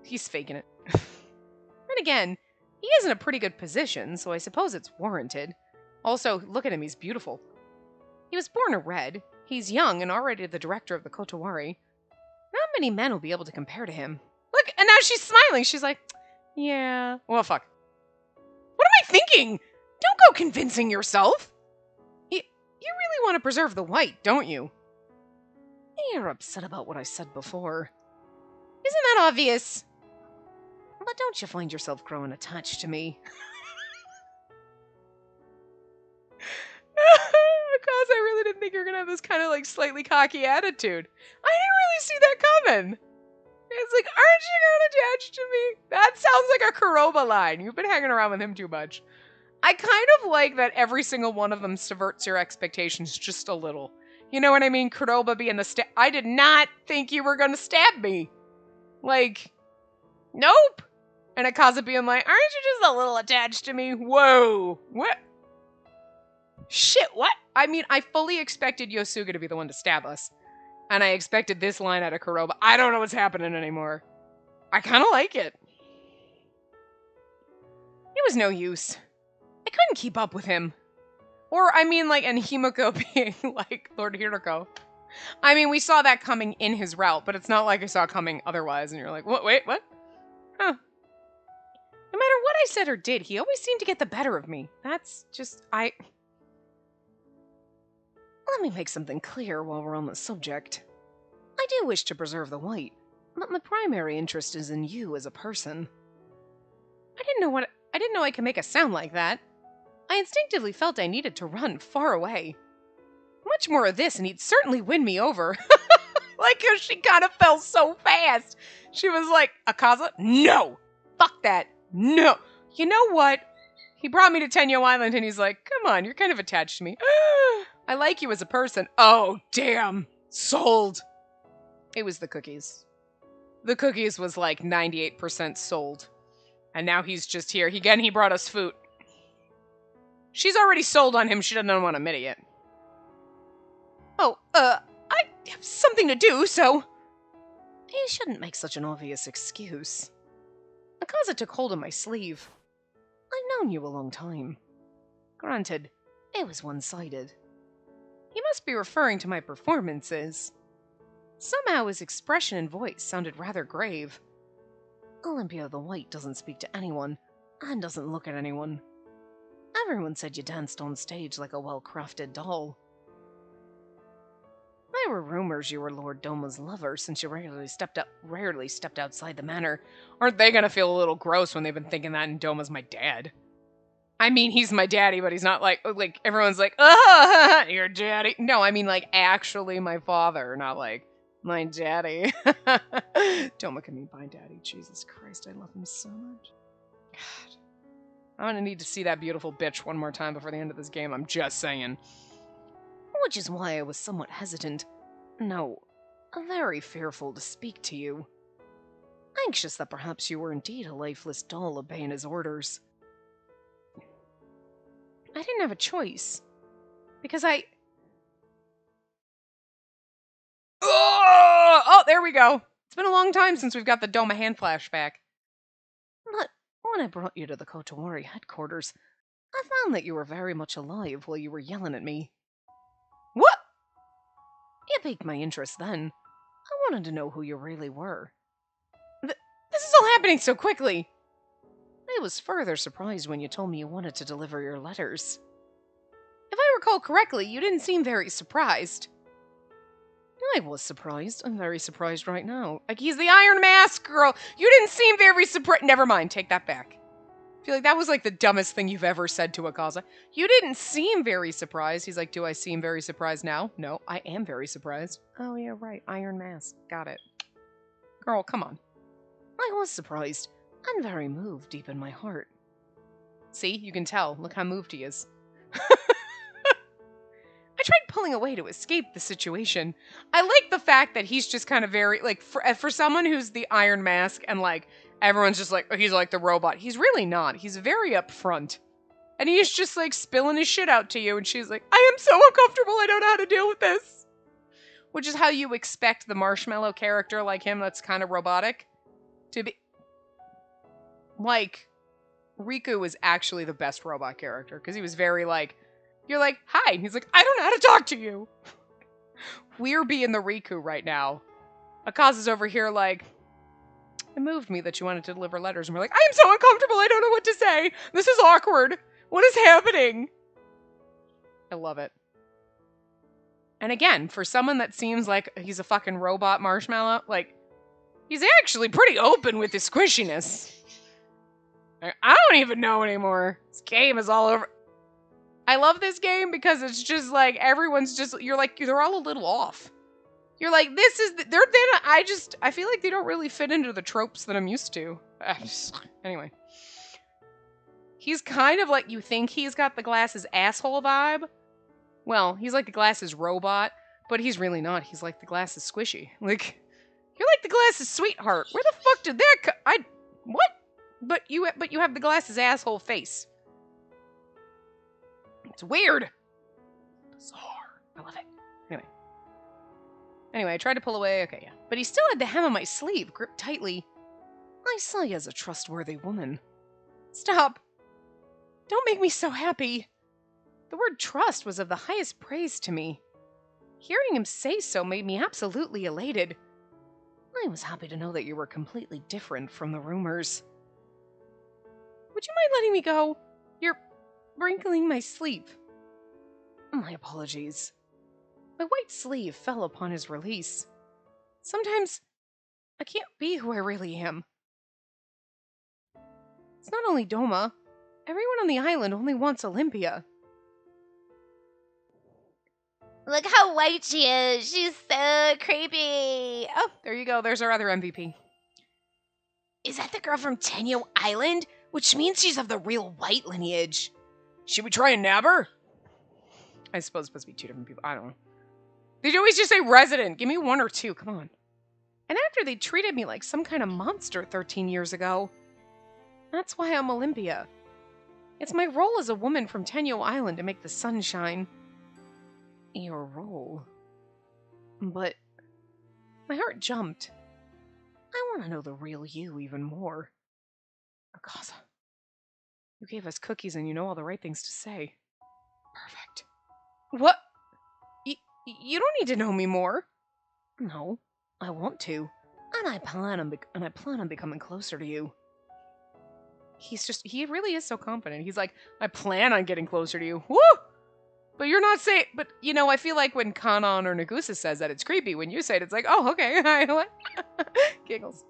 He's faking it. Then again, he is in a pretty good position, so I suppose it's warranted. Also, look at him, he's beautiful. He was born a red. He's young and already the director of the Kotowari. many men will be able to compare to him? Look, and now she's smiling. She's like, yeah. Well, fuck. What am I thinking? Don't go convincing yourself. You really want to preserve the white, don't you? You're upset about what I said before. Isn't that obvious? But don't you find yourself growing attached to me? Because I really didn't think you were going to have this kind of like slightly cocky attitude. I didn't really see that coming. It's like, aren't you going attached to me? That sounds like a Kuroba line. You've been hanging around with him too much. I kind of like that every single one of them subverts your expectations just a little. You know what I mean? Kuroba being the I did not think you were going to stab me. Like, nope. And Akaza being like, aren't you just a little attached to me? Whoa. What? Shit, what? I mean, I fully expected Yosuga to be the one to stab us. And I expected this line out of Kuroba. I don't know what's happening anymore. I kind of like it. It was no use. I couldn't keep up with him. Or, I mean, like, and Himiko being like Lord Hiroko. I mean, we saw that coming in his route, but it's not like I saw it coming otherwise. And you're like, what? Wait, what? Huh. No matter what I said or did, he always seemed to get the better of me. That's just, Let me make something clear while we're on the subject. I do wish to preserve the white, but my primary interest is in you as a person. I didn't know I could make a sound like that. I instinctively felt I needed to run far away. Much more of this, and he'd certainly win me over. Like how she kind of fell so fast. She was like, Akaza, no! Fuck that. No. You know what? He brought me to Tenyo Island, and he's like, come on, you're kind of attached to me. I like you as a person. Oh, damn. Sold. It was the cookies. The cookies was like 98% sold. And now he's just here. He brought us food. She's already sold on him. She doesn't want to admit it yet. Oh, I have something to do, so... You shouldn't make such an obvious excuse. Akaza took hold of my sleeve. I've known you a long time. Granted, it was one-sided. He must be referring to my performances. Somehow his expression and voice sounded rather grave. Olympia the White doesn't speak to anyone, and doesn't look at anyone. Everyone said you danced on stage like a well-crafted doll. There were rumors you were Lord Doma's lover since you rarely stepped outside the manor. Aren't they gonna feel a little gross when they've been thinking that and Doma's my dad? I mean, he's my daddy, but he's not like everyone's like, oh, your daddy. No, I mean like actually my father, not like my daddy. Doma can mean my daddy. Jesus Christ, I love him so much. God. I'm gonna need to see that beautiful bitch one more time before the end of this game, I'm just saying. Which is why I was somewhat hesitant. No, very fearful to speak to you. Anxious that perhaps you were indeed a lifeless doll obeying his orders. I didn't have a choice. Because Oh, there we go. It's been a long time since we've got the Doma hand flashback. But when I brought you to the Kotowari headquarters, I found that you were very much alive while you were yelling at me. What? You piqued my interest then. I wanted to know who you really were. This is all happening so quickly. I was further surprised when you told me you wanted to deliver your letters. If I recall correctly, you didn't seem very surprised. I was surprised. I'm very surprised right now. Like, he's the Iron Mask girl. You didn't seem very surprised. Never mind, take that back. I feel like that was like the dumbest thing you've ever said to Akaza. You didn't seem very surprised. He's like, do I seem very surprised now? No, I am very surprised. Oh, yeah, right. Iron Mask. Got it. Girl, come on. I was surprised and very moved deep in my heart. See, you can tell. Look how moved he is. I tried pulling away to escape the situation. I like the fact that he's just kind of very, like, for someone who's the Iron Mask and, like, everyone's just like, he's like the robot. He's really not. He's very upfront. And he's just, like, spilling his shit out to you, and she's like, I am so uncomfortable, I don't know how to deal with this. Which is how you expect the Marshmallow character like him that's kind of robotic to be. Like, Riku is actually the best robot character, because he was very, like, you're like, hi. And he's like, I don't know how to talk to you. We're being the Riku right now. Akaza's over here like, it moved me that you wanted to deliver letters. And we're like, I am so uncomfortable. I don't know what to say. This is awkward. What is happening? I love it. And again, for someone that seems like he's a fucking robot marshmallow, like, he's actually pretty open with his squishiness. I don't even know anymore. This game is all over. I love this game because it's just like, everyone's just, you're like, they're all a little off. You're like, this is, I feel like they don't really fit into the tropes that I'm used to. Anyway. He's kind of like, you think he's got the glasses asshole vibe. Well, he's like the glasses robot, but he's really not. He's like the glasses squishy. Like, you're like the glasses sweetheart. Where the fuck did that what? But you have the glasses asshole face. It's weird. Bizarre. I love it. Anyway, I tried to pull away. Okay, yeah. But he still had the hem of my sleeve gripped tightly. I saw you as a trustworthy woman. Stop. Don't make me so happy. The word trust was of the highest praise to me. Hearing him say so made me absolutely elated. I was happy to know that you were completely different from the rumors. Would you mind letting me go? You're wrinkling my sleeve. My apologies. My white sleeve fell upon his release. Sometimes I can't be who I really am. It's not only Doma. Everyone on the island only wants Olympia. Look how white she is. She's so creepy. Oh, there you go. There's our other MVP. Is that the girl from Tenyo Island? Which means she's of the real white lineage. Should we try and nab her? I suppose it's supposed to be two different people. I don't know. They'd always just say resident. Give me one or two. Come on. And after they treated me like some kind of monster 13 years ago. That's why I'm Olympia. It's my role as a woman from Tenyo Island to make the sun shine. Your role? But my heart jumped. I want to know the real you even more. Akaza, you gave us cookies and you know all the right things to say. Perfect. What? You don't need to know me more. No, I want to, and I plan on becoming closer to you. He really is so confident. He's like, I plan on getting closer to you. Woo! But you're not saying, but you know, I feel like when Kanon or Nagusa says that, it's creepy. When you say it, it's like, oh, okay. What? Giggles.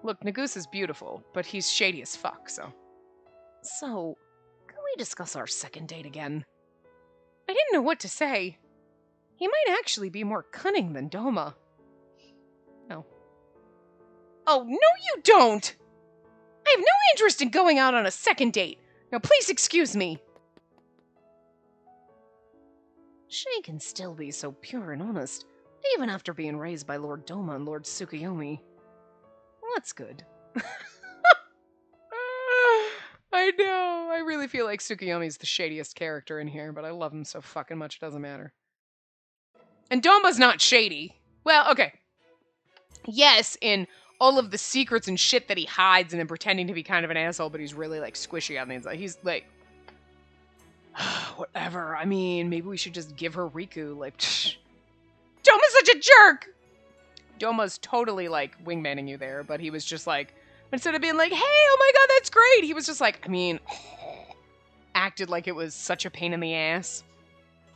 Look, Nagusa's beautiful, but he's shady as fuck, so. So, can we discuss our second date again? I didn't know what to say. He might actually be more cunning than Doma. No. Oh, no you don't! I have no interest in going out on a second date. Now please excuse me. She can still be so pure and honest, even after being raised by Lord Doma and Lord Tsukuyomi. That's good. I know. I really feel like Tsukuyomi's the shadiest character in here, but I love him so fucking much it doesn't matter. And Doma's not shady. Well, okay. Yes, in all of the secrets and shit that he hides and then pretending to be kind of an asshole, but he's really like squishy on the inside. He's like, whatever. I mean, maybe we should just give her Riku. Like, Doma's such a jerk! Doma's totally like wingmanning you there, but he was just like, instead of being like, hey, oh my god, that's great, he was just like, I mean, acted like it was such a pain in the ass,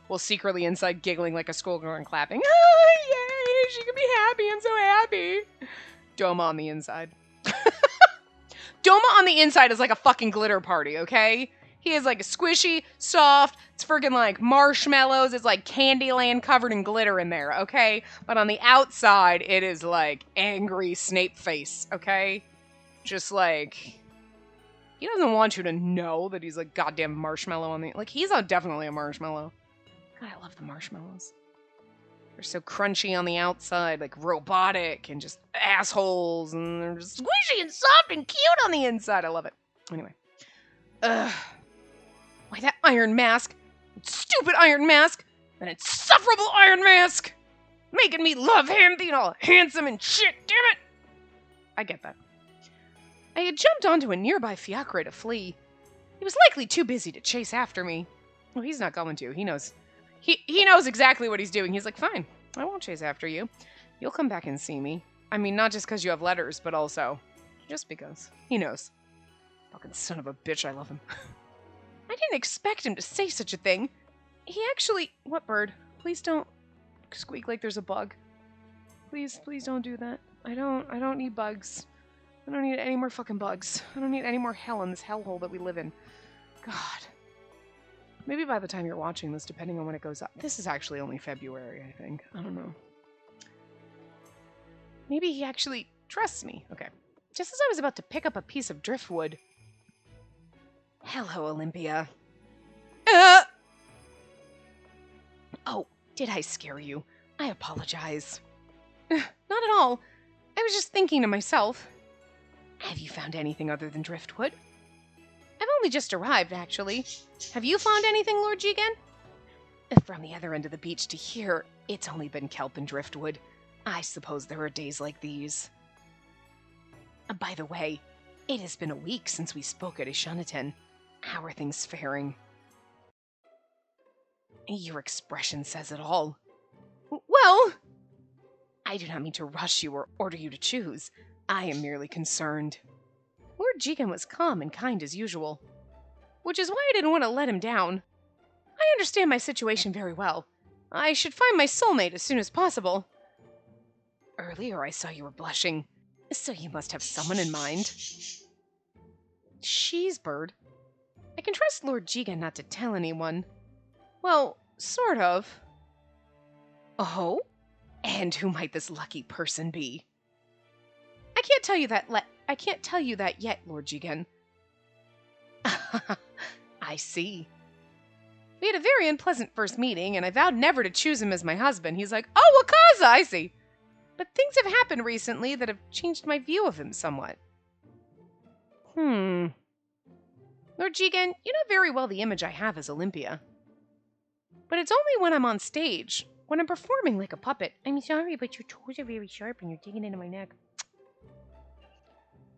while secretly inside giggling like a schoolgirl and clapping. Oh, yay, she can be happy, I'm so happy. Doma on the inside. Doma on the inside is like a fucking glitter party, okay? He is like a squishy, soft, it's friggin' like marshmallows, it's like Candyland covered in glitter in there, okay? But on the outside, it is like angry Snape face, okay? Just like, he doesn't want you to know that he's like goddamn marshmallow on the, like he's definitely a marshmallow. God, I love the marshmallows. They're so crunchy on the outside, like robotic and just assholes, and they're just squishy and soft and cute on the inside. I love it. Anyway. Why that iron mask? Stupid iron mask! That insufferable iron mask! Making me love him, being all handsome and shit, damn it! I get that. I had jumped onto a nearby fiacre to flee. He was likely too busy to chase after me. Well, he's not going to. He knows. He knows exactly what he's doing. He's like, fine, I won't chase after you. You'll come back and see me. I mean, not just because you have letters, but also just because. He knows. Fucking son of a bitch, I love him. I didn't expect him to say such a thing. He actually... What, Bird? Please don't squeak like there's a bug. Please don't do that. I don't need bugs. I don't need any more fucking bugs. I don't need any more hell in this hellhole that we live in. God. Maybe by the time you're watching this, depending on when it goes up. This is actually only February, I think. I don't know. Maybe he actually trusts me. Okay. Just as I was about to pick up a piece of driftwood. Hello, Olympia. Oh, did I scare you? I apologize. Not at all. I was just thinking to myself. Have you found anything other than driftwood? I've only just arrived, actually. Have you found anything, Lord Jigen? From the other end of the beach to here, it's only been kelp and driftwood. I suppose there are days like these. By the way, it has been a week since we spoke at Ishanaten. How are things faring? Your expression says it all. Well, I do not mean to rush you or order you to choose. I am merely concerned. Lord Jigen was calm and kind as usual, which is why I didn't want to let him down. I understand my situation very well. I should find my soulmate as soon as possible. Earlier I saw you were blushing, so you must have someone in mind. She's Bird. I can trust Lord Jigen not to tell anyone. Well, sort of. Oh? And who might this lucky person be? I can't tell you that yet, Lord Jigen. I see. We had a very unpleasant first meeting, and I vowed never to choose him as my husband. He's like, oh, Wakaza, I see. But things have happened recently that have changed my view of him somewhat. Lord Jigen, you know very well the image I have as Olympia. But it's only when I'm on stage, when I'm performing like a puppet. I'm sorry, but your toes are very sharp and you're digging into my neck.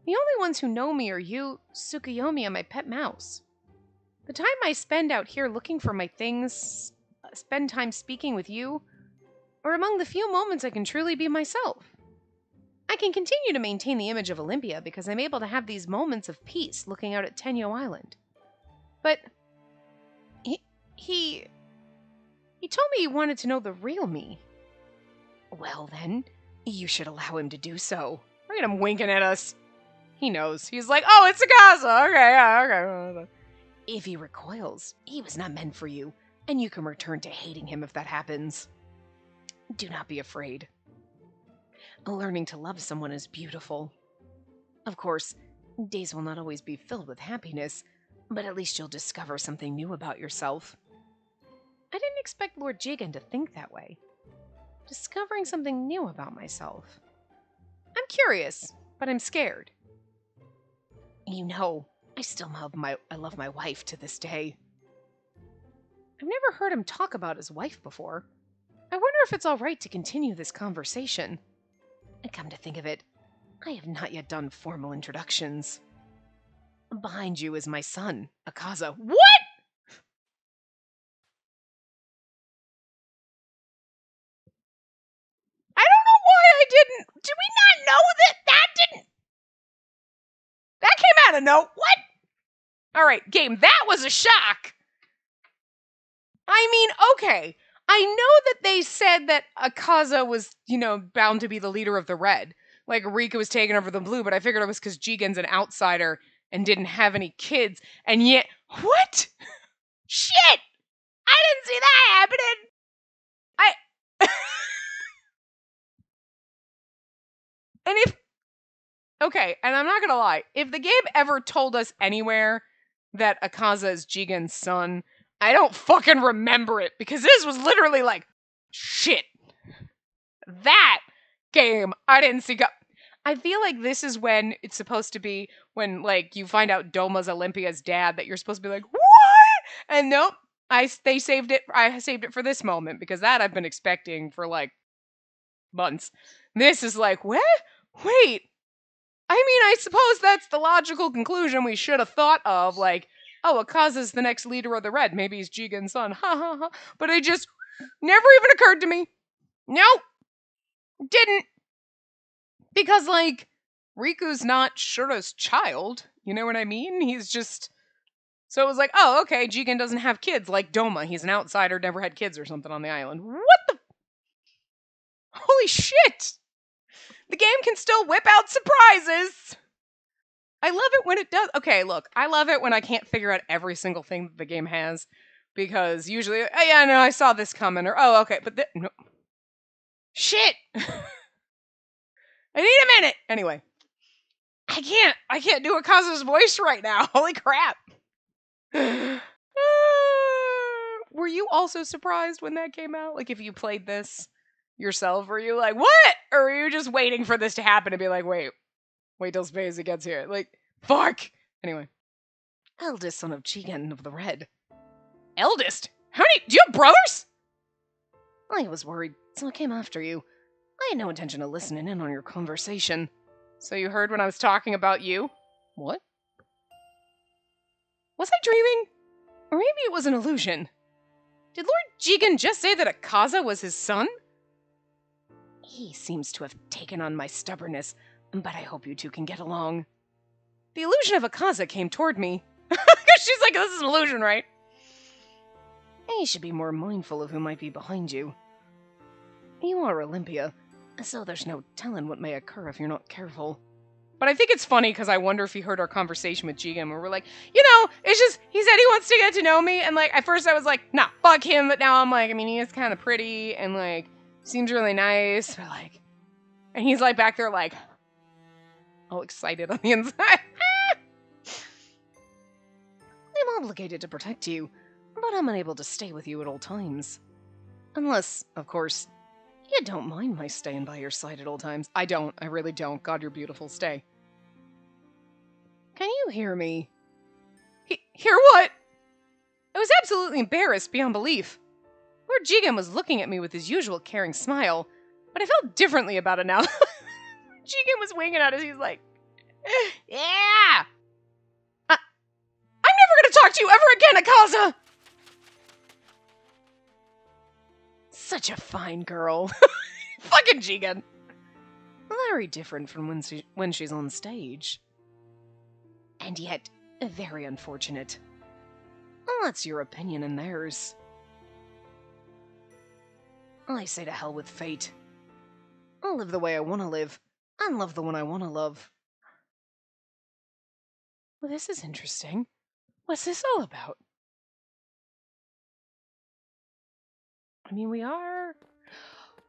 The only ones who know me are you, Tsukuyomi, and my pet mouse. The time I spend out here looking for my things, spend time speaking with you, are among the few moments I can truly be myself. I can continue to maintain the image of Olympia because I'm able to have these moments of peace looking out at Tenyo Island. But he told me he wanted to know the real me. Well then, you should allow him to do so. Look at him winking at us. He knows. He's like, oh, it's Akasa. Okay, yeah, okay. If he recoils, he was not meant for you, and you can return to hating him if that happens. Do not be afraid. Learning to love someone is beautiful. Of course, days will not always be filled with happiness, but at least you'll discover something new about yourself. I didn't expect Lord Jigen to think that way. Discovering something new about myself. I'm curious, but I'm scared. You know, I still love my wife to this day. I've never heard him talk about his wife before. I wonder if it's all right to continue this conversation. And come to think of it, I have not yet done formal introductions. Behind you is my son, Akaza. What? I don't know why I didn't. Did we not know that didn't? That came out of no. What? All right, game. That was a shock. I mean, okay. I know that they said that Akaza was, bound to be the leader of the red. Like, Rika was taking over the blue, but I figured it was because Jigen's an outsider and didn't have any kids. And yet, what? Shit! I didn't see that happening! And okay, and I'm not gonna lie, if the game ever told us anywhere that Akaza is Jigen's son, I don't fucking remember it, because this was literally like, shit. That game, I didn't see I feel like this is when it's supposed to be when, like, you find out Doma's Olympia's dad, that you're supposed to be like, what? And nope, they saved it. I saved it for this moment, because that I've been expecting for, like, months. This is like, what? Wait. I mean, I suppose that's the logical conclusion we should have thought of, like, oh, Akaza's the next leader of the red. Maybe he's Jigen's son. Ha ha ha. But it just never even occurred to me. Nope. Didn't. Because, like, Riku's not Shura's child. You know what I mean? He's just... So it was like, oh, okay, Jigen doesn't have kids like Doma. He's an outsider, never had kids or something on the island. What the... Holy shit! The game can still whip out surprises! I love it when it does. Okay, look, I love it when I can't figure out every single thing that the game has. Because usually, oh yeah, no, I saw this coming. Or, oh, okay, but no. Shit! I need a minute! Anyway. I can't do Akazu's voice right now. Holy crap. Were you also surprised when that came out? Like, if you played this yourself, were you like, what? Or were you just waiting for this to happen and be like, wait till Spacey gets here. Like, fuck. Anyway. Eldest son of Jigen of the Red. Eldest? How many? Do you have brothers? I was worried, so I came after you. I had no intention of listening in on your conversation. So you heard when I was talking about you? What? Was I dreaming? Or maybe it was an illusion. Did Lord Jigen just say that Akaza was his son? He seems to have taken on my stubbornness, but I hope you two can get along. The illusion of Akaza came toward me. She's like, this is an illusion, right? You should be more mindful of who might be behind you. You are Olympia, so there's no telling what may occur if you're not careful. But I think it's funny because I wonder if he heard our conversation with Jigen where we're like, you know, it's just, he said he wants to get to know me. And like, at first I was like, nah, fuck him. But now I'm like, I mean, he is kind of pretty and like, seems really nice. But like, and he's like back there like, all excited on the inside. I'm obligated to protect you, but I'm unable to stay with you at all times. Unless, of course, you don't mind my staying by your side at all times. I don't. I really don't. God, you're beautiful. Stay. Can you hear me? Hear what? I was absolutely embarrassed beyond belief. Lord Jigen was looking at me with his usual caring smile, but I felt differently about it now. Jigen was winging at us. He's like, yeah! I'm never gonna talk to you ever again, Akaza! Such a fine girl. Fucking Jigen. Very different from when she's on stage. And yet, very unfortunate. Well, that's your opinion and theirs. I say to hell with fate. I'll live the way I want to live, and love the one I want to love. Well, this is interesting. What's this all about? I mean, we are...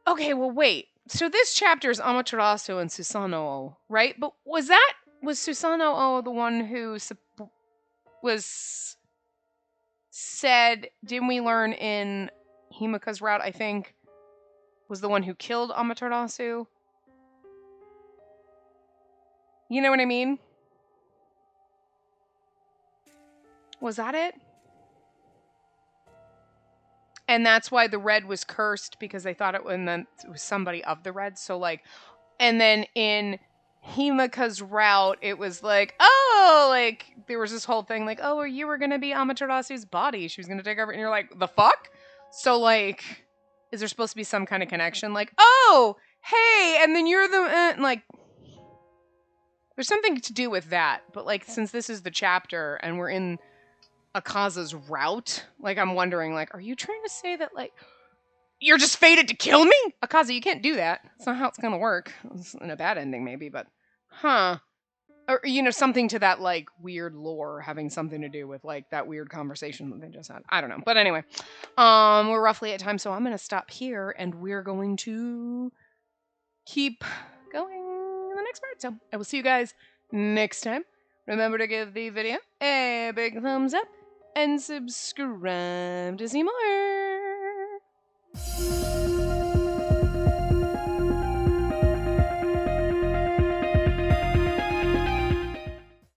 Okay, well, wait. So this chapter is Amaterasu and Susanoo, right? But was Susanoo the one who was said, didn't we learn in Himika's route, I think, was the one who killed Amaterasu? You know what I mean? Was that it? And that's why the red was cursed, because they thought it was somebody of the red. So like, and then in Himika's route, it was like, oh, like there was this whole thing like, oh, you were going to be Amaterasu's body. She was going to take over. And you're like, the fuck? So like, is there supposed to be some kind of connection? Like, oh, hey, and then you're the, like, there's something to do with that. But like, since this is the chapter and we're in Akaza's route, like I'm wondering, like, are you trying to say that like you're just fated to kill me? Akaza, you can't do that. That's not how it's gonna work. It's in a bad ending maybe, but or you know, something to that like weird lore having something to do with like that weird conversation that they just had. I don't know. But anyway, we're roughly at time, so I'm gonna stop here and we're going to keep going in the next part. So I will see you guys next time. Remember to give the video a big thumbs up and subscribe to see more.